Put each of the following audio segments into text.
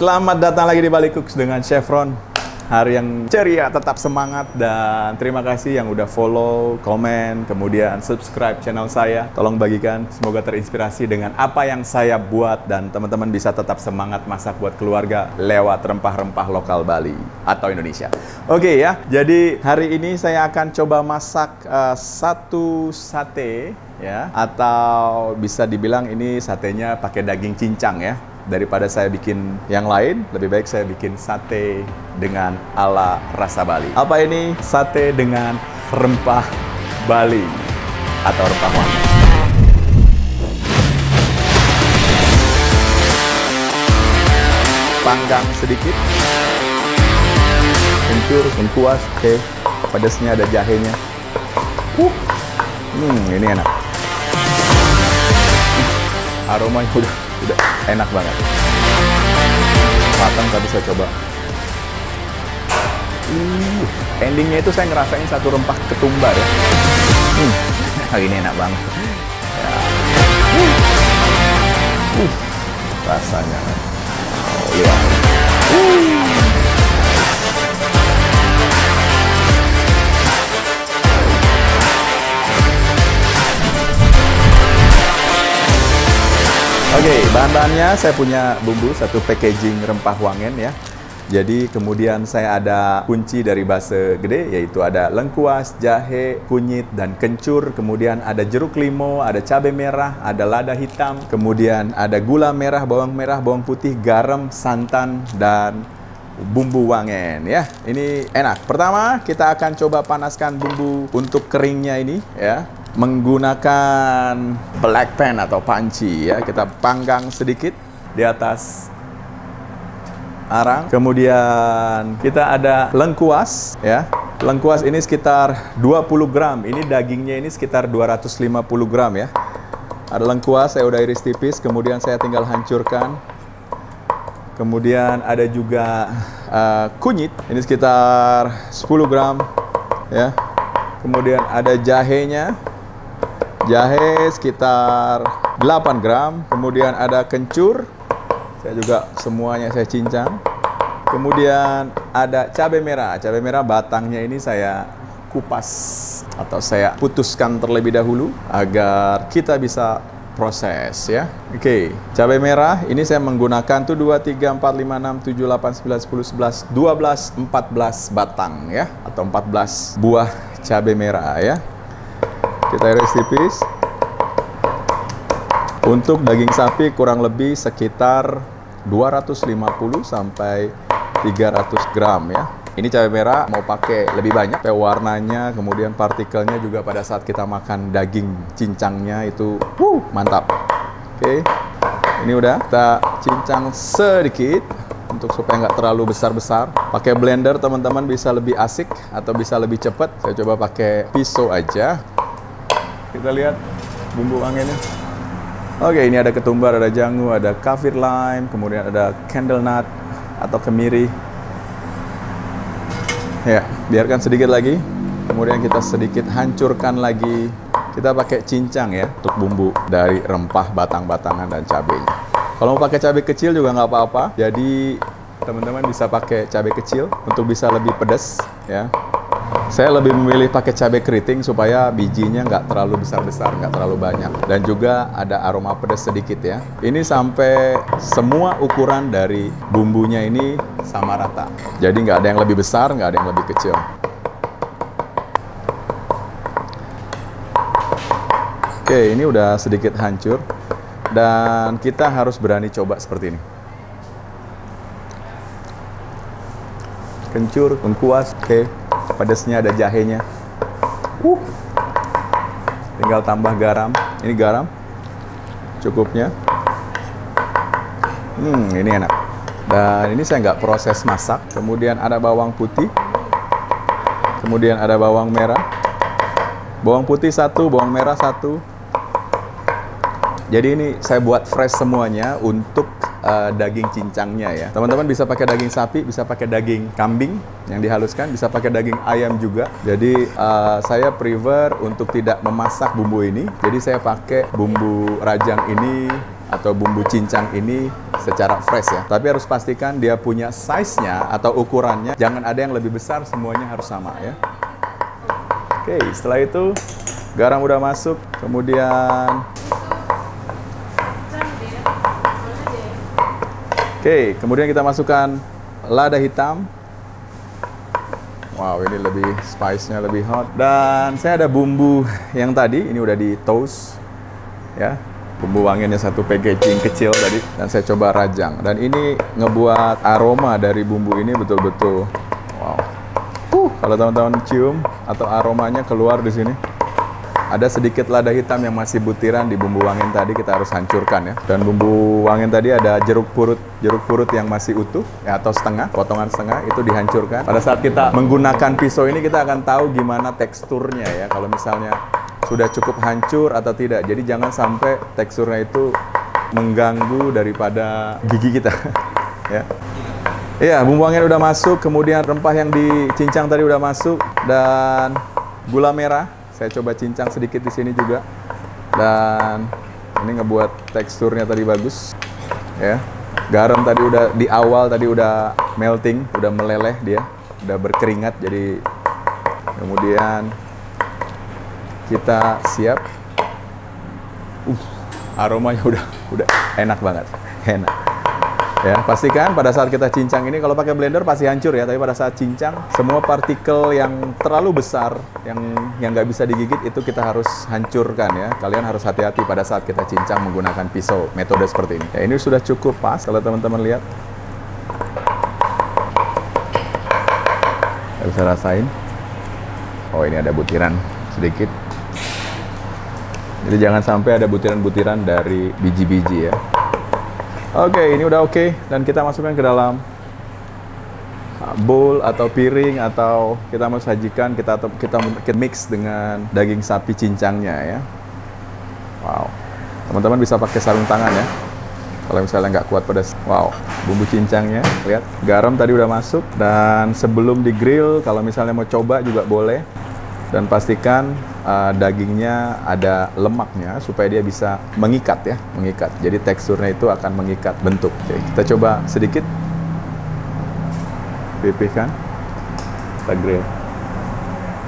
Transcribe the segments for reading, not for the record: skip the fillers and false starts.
Selamat datang lagi di Balik Cooks dengan Chef Ron. Hari yang ceria, tetap semangat, dan terima kasih yang udah follow, komen, kemudian subscribe channel saya. Tolong bagikan, semoga terinspirasi dengan apa yang saya buat dan teman-teman bisa tetap semangat masak buat keluarga lewat rempah-rempah lokal Bali atau Indonesia. Oke ya, jadi hari ini saya akan coba masak satu sate ya, atau bisa dibilang ini satenya pakai daging cincang ya. Daripada saya bikin yang lain, lebih baik saya bikin sate dengan ala rasa Bali. Apa ini? Sate dengan rempah Bali atau rempah wangi. Panggang sedikit, kencur, lengkuas, oke. Pedasnya ada jahenya. Ini enak. Aromanya udah enak banget. Matang tapi saya coba. Endingnya itu saya ngerasain satu rempah ketumbar ya. Ini enak banget. Ya. Rasanya. Oh, lihat. Oke, bahan-bahannya saya punya bumbu, satu packaging rempah wangen ya. Jadi kemudian saya ada kunci dari base gede, yaitu ada lengkuas, jahe, kunyit, dan kencur. Kemudian ada jeruk limau, ada cabai merah, ada lada hitam. Kemudian ada gula merah, bawang putih, garam, santan, dan bumbu wangen ya. Ini enak. Pertama kita akan coba panaskan bumbu untuk keringnya ini ya. Menggunakan black pan atau panci ya, kita panggang sedikit di atas arang. Kemudian kita ada lengkuas ya. Lengkuas ini sekitar 20 gram. Ini dagingnya ini sekitar 250 gram ya. Ada lengkuas, saya udah iris tipis, kemudian saya tinggal hancurkan. Kemudian ada juga kunyit, ini sekitar 10 gram ya. Kemudian ada jahenya. Jahe sekitar 8 gram, kemudian ada kencur, saya juga semuanya saya cincang. Kemudian ada cabai merah batangnya ini saya kupas atau saya putuskan terlebih dahulu agar kita bisa proses ya. Oke, cabai merah ini saya menggunakan tuh 2, 3, 4, 5, 6, 7, 8, 9, 10, 11, 12, 14 batang ya, atau 14 buah cabai merah ya. Kita iris tipis. Untuk daging sapi kurang lebih sekitar 250 sampai 300 gram ya. Ini cabai merah mau pakai lebih banyak, supaya warnanya, kemudian partikelnya juga pada saat kita makan daging cincangnya itu mantap. Oke, ini udah kita cincang sedikit untuk supaya nggak terlalu besar-besar. Pakai blender teman-teman bisa lebih asik atau bisa lebih cepat. Saya coba pakai pisau aja. Kita lihat bumbu wangennya. Oke, ini ada ketumbar, ada jangu, ada kaffir lime, kemudian ada candle nut atau kemiri. Ya, biarkan sedikit lagi. Kemudian kita sedikit hancurkan lagi. Kita pakai cincang ya untuk bumbu dari rempah batang-batangan dan cabenya. Kalau mau pakai cabai kecil juga nggak apa-apa. Jadi teman-teman bisa pakai cabai kecil untuk bisa lebih pedas ya. Saya lebih memilih pakai cabai keriting supaya bijinya nggak terlalu besar-besar, nggak terlalu banyak. Dan juga ada aroma pedas sedikit ya. Ini sampai semua ukuran dari bumbunya ini sama rata. Jadi nggak ada yang lebih besar, nggak ada yang lebih kecil. Oke, ini udah sedikit hancur. Dan kita harus berani coba seperti ini. Kencur, lengkuas, oke. Pedasnya ada jahenya. Tinggal tambah garam. Ini garam cukupnya. Ini enak. Dan ini saya nggak proses masak. Kemudian ada bawang putih. Kemudian ada bawang merah. Bawang putih 1, bawang merah 1. Jadi ini saya buat fresh semuanya untuk daging cincangnya ya. Teman-teman bisa pakai daging sapi, bisa pakai daging kambing yang dihaluskan, bisa pakai daging ayam juga. Jadi saya prefer untuk tidak memasak bumbu ini. Jadi saya pakai bumbu rajang ini atau bumbu cincang ini secara fresh ya. Tapi harus pastikan dia punya size-nya atau ukurannya. Jangan ada yang lebih besar, semuanya harus sama ya. Oke, setelah itu garam udah masuk, kemudian kemudian kita masukkan lada hitam. Wow, ini lebih spice-nya lebih hot. Dan saya ada bumbu yang tadi, ini udah di toast ya. Bumbu wangiannya satu packaging kecil tadi, dan saya coba rajang. Dan ini ngebuat aroma dari bumbu ini betul-betul wow. Kalau teman-teman cium atau aromanya keluar di sini. Ada sedikit lada hitam yang masih butiran di bumbu wangian tadi, kita harus hancurkan ya. Dan bumbu wangian tadi ada jeruk purut yang masih utuh ya, atau setengah, potongan setengah, itu dihancurkan. Pada saat kita menggunakan pisau ini kita akan tahu gimana teksturnya ya, kalau misalnya sudah cukup hancur atau tidak. Jadi jangan sampai teksturnya itu mengganggu daripada gigi kita ya. Iya, bumbu wangian udah masuk, kemudian rempah yang dicincang tadi udah masuk, dan gula merah saya coba cincang sedikit di sini juga. Dan ini ngebuat teksturnya tadi bagus ya. Garam tadi udah di awal tadi udah melting, udah meleleh dia, udah berkeringat. Jadi kemudian kita siap. Aromanya udah enak banget, enak. Ya, pastikan pada saat kita cincang ini, kalau pakai blender pasti hancur ya, tapi pada saat cincang semua partikel yang terlalu besar yang nggak bisa digigit itu kita harus hancurkan ya. Kalian harus hati-hati pada saat kita cincang menggunakan pisau metode seperti ini. Ya, ini sudah cukup pas kalau teman-teman lihat. Saya bisa rasain. Oh, ini ada butiran sedikit. Jadi jangan sampai ada butiran-butiran dari biji-biji ya. Oke, ini udah oke, dan kita masukkan ke dalam bowl atau piring, atau kita mau sajikan, kita mix dengan daging sapi cincangnya ya. Wow, teman-teman bisa pakai sarung tangan ya kalau misalnya nggak kuat pedas. Wow, bumbu cincangnya, lihat, garam tadi udah masuk. Dan sebelum di grill, kalau misalnya mau coba juga boleh. Dan pastikan dagingnya ada lemaknya supaya dia bisa mengikat ya, mengikat. Jadi teksturnya itu akan mengikat bentuk. Oke, kita coba sedikit. Pipihkan. Kita grill.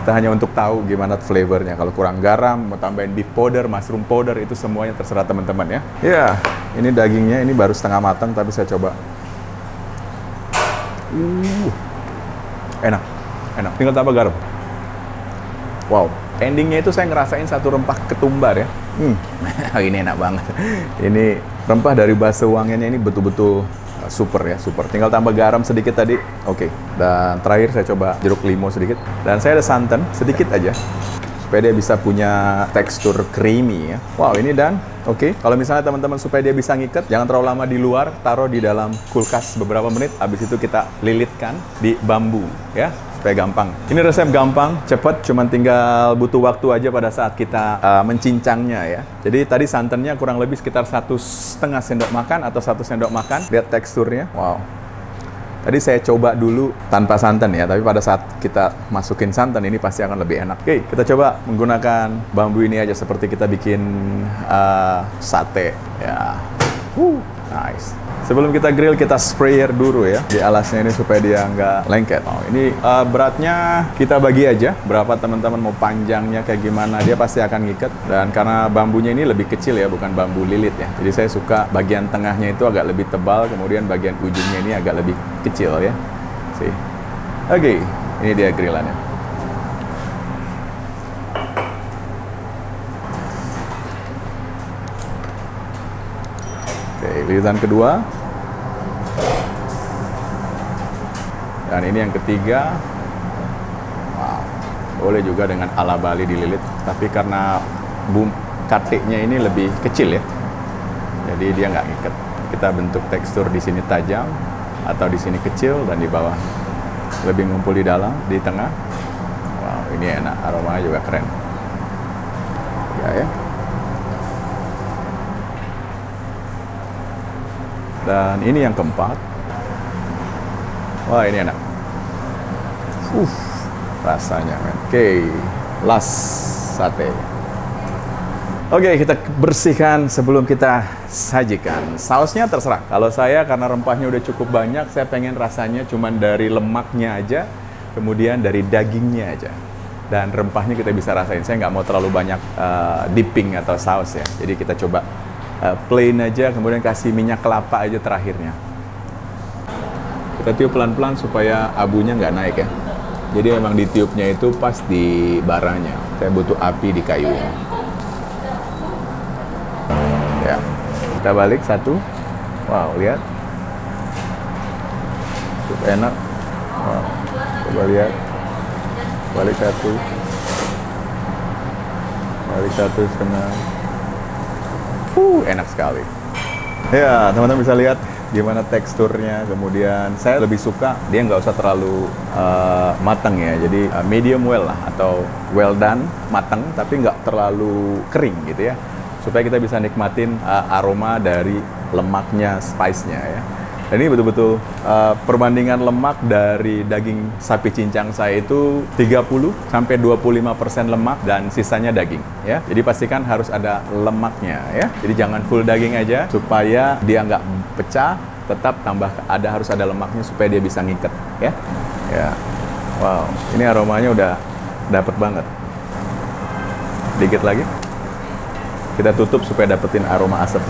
Kita hanya untuk tahu gimana flavornya. Kalau kurang garam, mau tambahin beef powder, mushroom powder, itu semuanya terserah teman-teman ya. Ya, ini dagingnya, ini baru setengah matang, tapi saya coba. Enak, enak. Tinggal tambah garam. Wow, endingnya itu saya ngerasain satu rempah ketumbar ya. Ini enak banget. Ini rempah dari base wangiannya ini betul-betul super ya, super. Tinggal tambah garam sedikit tadi, oke. Dan terakhir saya coba jeruk limau sedikit. Dan saya ada santan sedikit aja, supaya dia bisa punya tekstur creamy ya. Wow, ini dan oke. Kalau misalnya teman-teman supaya dia bisa ngikat, jangan terlalu lama di luar, taruh di dalam kulkas beberapa menit. Habis itu kita lilitkan di bambu ya, supaya gampang. Ini resep gampang, cepat, cuman tinggal butuh waktu aja pada saat kita mencincangnya ya. Jadi tadi santannya kurang lebih sekitar 1,5 sendok makan atau 1 sendok makan. Lihat teksturnya, wow. Tadi saya coba dulu tanpa santan ya, tapi pada saat kita masukin santan ini pasti akan lebih enak. Oke, kita coba menggunakan bambu ini aja seperti kita bikin sate ya. Nice. Sebelum kita grill, kita sprayer dulu ya di alasnya ini supaya dia nggak lengket. Oh, ini beratnya kita bagi aja berapa teman-teman mau panjangnya kayak gimana, dia pasti akan ngikat. Dan karena bambunya ini lebih kecil ya, bukan bambu lilit ya, jadi saya suka bagian tengahnya itu agak lebih tebal, kemudian bagian ujungnya ini agak lebih kecil ya. Oke, ini dia grillannya. Oke, lilitan kedua. Dan ini yang ketiga. Wow, boleh juga dengan ala Bali dililit, tapi karena kateknya ini lebih kecil ya, jadi dia nggak ngikat. Kita bentuk tekstur di sini tajam, atau di sini kecil, dan di bawah lebih ngumpul di dalam, di tengah. Wow, ini enak, aromanya juga keren. Ya. Dan ini yang keempat. Wah, ini enak. Rasanya men. Oke, last sate. Oke, kita bersihkan sebelum kita sajikan. Sausnya terserah. Kalau saya karena rempahnya udah cukup banyak, saya pengen rasanya cuman dari lemaknya aja, kemudian dari dagingnya aja. Dan rempahnya kita bisa rasain. Saya nggak mau terlalu banyak dipping atau saus ya. Jadi kita coba plain aja, kemudian kasih minyak kelapa aja terakhirnya. Kita tiup pelan-pelan supaya abunya nggak naik ya. Jadi memang ditiupnya itu pas di baranya. Saya butuh api di kayunya. Ya, kita balik satu. Wow, lihat. Cukup enak. Wow, coba lihat. Balik satu. Balik satu setengah. Enak sekali. Ya, teman-teman bisa lihat gimana teksturnya. Kemudian saya lebih suka dia nggak usah terlalu matang ya. Jadi medium well lah, atau well done, matang tapi nggak terlalu kering gitu ya. Supaya kita bisa nikmatin aroma dari lemaknya, spice-nya ya. Dan ini betul-betul perbandingan lemak dari daging sapi cincang saya itu 30-25% lemak dan sisanya daging ya. Jadi pastikan harus ada lemaknya ya. Jadi jangan full daging aja supaya dia nggak pecah, tetap harus ada lemaknya supaya dia bisa ngiket ya. Ya. Wow, ini aromanya udah dapet banget. Dikit lagi. Kita tutup supaya dapetin aroma asap.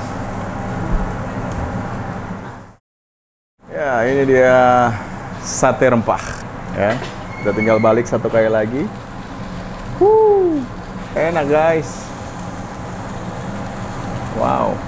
Ya, ini dia sate rempah. Ya, kita tinggal balik satu kali lagi. Enak guys. Wow.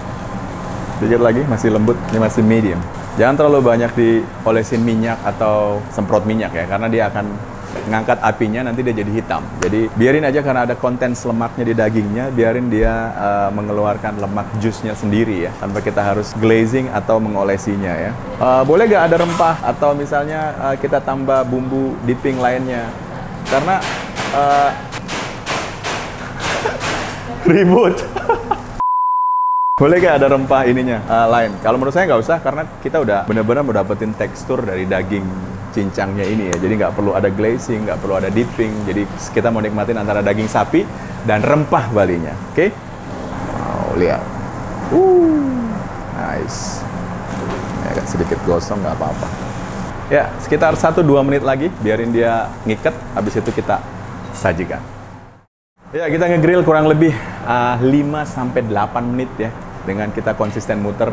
Sedikit lagi, masih lembut. Ini masih medium. Jangan terlalu banyak diolesin minyak atau semprot minyak ya, karena dia akan ngangkat apinya, nanti dia jadi hitam. Jadi biarin aja karena ada konten lemaknya di dagingnya, biarin dia mengeluarkan lemak jusnya sendiri ya, tanpa kita harus glazing atau mengolesinya ya. Boleh gak ada rempah atau misalnya kita tambah bumbu dipping lainnya? Karena ribut. Boleh gak ada rempah ininya lain? Kalau menurut saya nggak usah, karena kita udah benar-benar mau dapetin tekstur dari daging cincangnya ini ya. Jadi nggak perlu ada glazing, nggak perlu ada dipping. Jadi kita mau nikmatin antara daging sapi dan rempah Balinya. Oke? Wow, lihat. Nice. Ya, agak sedikit gosong nggak apa-apa. Ya, sekitar 1-2 menit lagi, biarin dia ngiket. Habis itu kita sajikan. Ya, kita ngegrill kurang lebih 5-8 menit ya, dengan kita konsisten muter.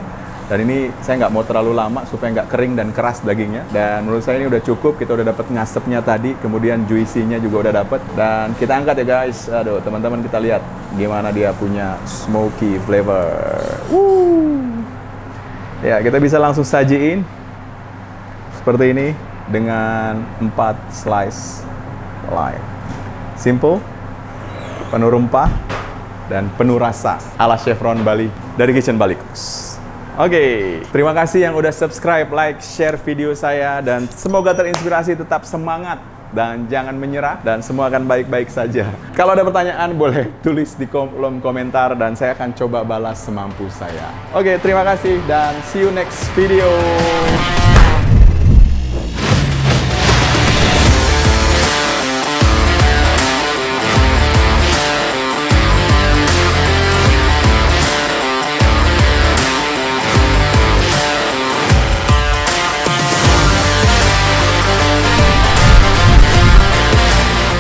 Dan ini saya nggak mau terlalu lama supaya nggak kering dan keras dagingnya. Dan menurut saya ini udah cukup, kita udah dapat ngasepnya tadi, kemudian juicy-nya juga udah dapat. Dan kita angkat ya guys. Aduh, teman-teman kita lihat gimana dia punya smoky flavor. Ya, kita bisa langsung sajiin seperti ini dengan 4 slice lime. Simple, penuh rempah, dan penuh rasa ala Chevron Bali dari Kitchen Bali Cooks. Oke, terima kasih yang udah subscribe, like, share video saya, dan semoga terinspirasi, tetap semangat dan jangan menyerah, dan semua akan baik-baik saja. Kalau ada pertanyaan boleh tulis di kolom komentar dan saya akan coba balas semampu saya. Oke, terima kasih dan see you next video.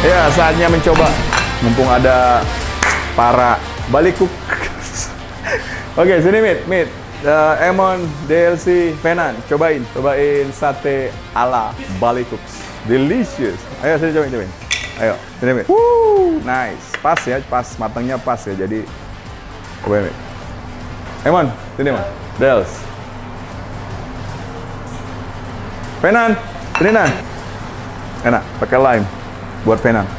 Ya, saatnya mencoba. Mumpung ada para Bali Cooks. Oke, sini Mit. Emon, DLC, Fenan, cobain sate ala Bali Cooks. Delicious. Ayo, sini cobain. Ayo, sini Mit. Nice. Pas ya, matangnya pas ya. Jadi, cobain Mit. Emon, sini Emon. Dels. Fenan, sini Nan. Enak, pakai lime. Buat Fenan.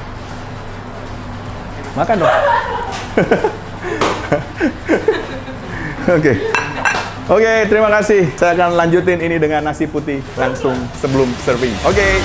Makan dong. Oke, terima kasih. Saya akan lanjutin ini dengan nasi putih langsung sebelum serving. Oke.